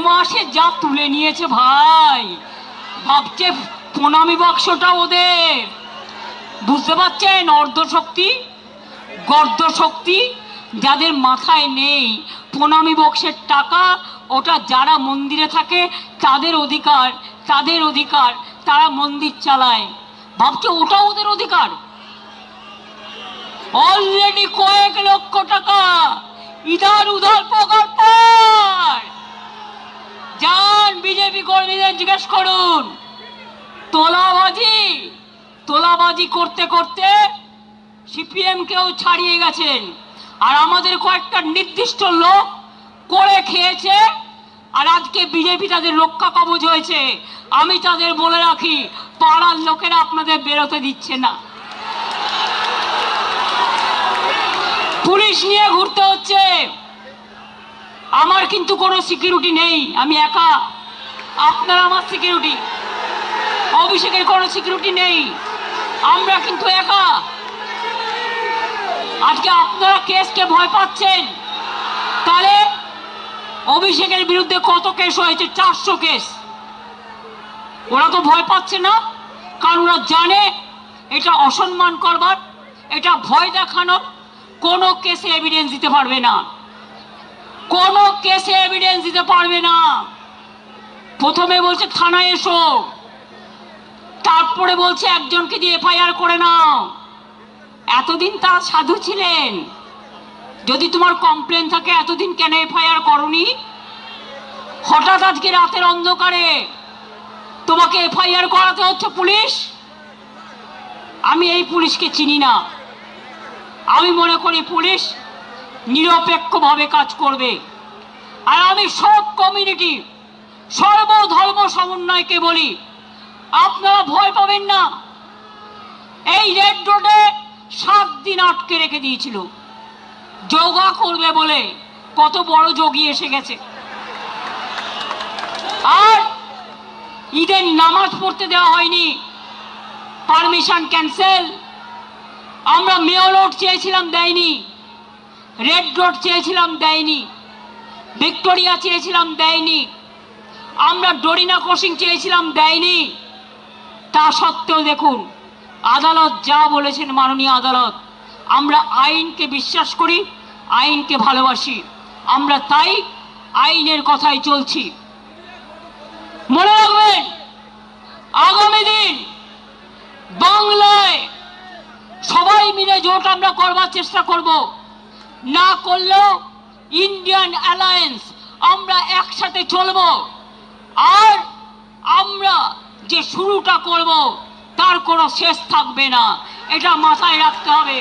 মাসে যা তুলে নিয়েছে ভাই, ভাবছে প্রণামী বাক্সটা ওদের। বুঝতে পারছেন? অর্ধশক্তি গর্ধশক্তি যাদের মাথায় নেই, প্রণামী বক্সের টাকা ওটা যারা মন্দিরে থাকে তাদের অধিকার, তাদের অধিকার, তারা মন্দির চালায়, ভাবছে ওটা ওদের অধিকার। অলরেডি কয়েক লক্ষ টাকা ইধার উধার পকার পর। যান বিজেপি কর্মীদের জিজ্ঞেস করুন। তোলাবাজি করতে করতে সিপিএম কেও ছাড়িয়ে গেছেন, আর আমাদের কয়েকটা নির্দিষ্ট লোক করে খেয়েছে, আর আজকে বিজেপি তাদের রক্ষা কবচ হয়েছে। আমি তাদের বলে রাখি, পাড়ার লোকেরা আপনাদের বেরোতে দিচ্ছে না, পুলিশ নিয়ে ঘুরতে হচ্ছে। আমার কিন্তু কোনো সিকিউরিটি নেই, আমি একা। আপনারা আমার সিকিউরিটি, অভিষেকের কোনো সিকিউরিটি নেই, আমরা কিন্তু একা। আজকে আপনারা কেসকে ভয় পাচ্ছেন, তাহলে অভিষেকের বিরুদ্ধে কত কেস হয়েছে? 400 কেস। ওরা তো ভয় পাচ্ছে না, কারণ ওরা জানে এটা অসম্মান করবার, এটা ভয় দেখানোর। কোনো কেসে এভিডেন্স দিতে পারবে না, কোনো কেসে এভিডেন্স দিতে পারবে না। প্রথমে বলছে থানায় এসো, তারপরে বলছে একজনকে দিয়ে এফআইআর করে নাও। এতদিন তারা সাধু ছিলেন, যদি তোমার কমপ্লেন থাকে এতদিন কেন এফআইআর করনি? হঠাৎ আজকে রাতের অন্ধকারে তোমাকে এফআইআর করাতে হচ্ছে পুলিশ? আমি এই পুলিশকে চিনি না। আমি মনে করি পুলিশ নিরপেক্ষভাবে কাজ করবে। আর আমি সব কমিউনিটি, সর্বধর্ম সমন্বয়কে বলি, আপনারা ভয় পাবেন না। এই রেড রোডে 7 দিন আটকে রেখে দিয়েছিল যোগা করবে বলে। কত বড় যোগী এসে গেছে। আর ঈদের নামাজ পড়তে দেওয়া হয়নি, পারমিশন ক্যান্সেল। আমরা মেয়র রোড চেয়েছিলাম, দেয়নি। রেড রোড চেয়েছিলাম, দেয়নি। ভিক্টোরিয়া চেয়েছিলাম, দেয়নি। আমরা ডরিনা ক্রসিং চেয়েছিলাম, দেয়নি। তা সত্ত্বেও দেখুন আদালত যা বলেছেন, মাননীয় আদালত, আমরা আইনকে বিশ্বাস করি, আইনকে ভালোবাসি, আমরা তাই আইনের কথাই চলছি। মনে রাখবেন, আগামী দিন বাংলায় সবাই মিলে জোট আমরা করবার চেষ্টা করব। না করলেও ইন্ডিয়ান অ্যালায়েন্স, আমরা একসাথে চলব। আর আমরা যে শুরুটা করব তার কোনো শেষ থাকবে না, এটা মাথায় রাখতে হবে।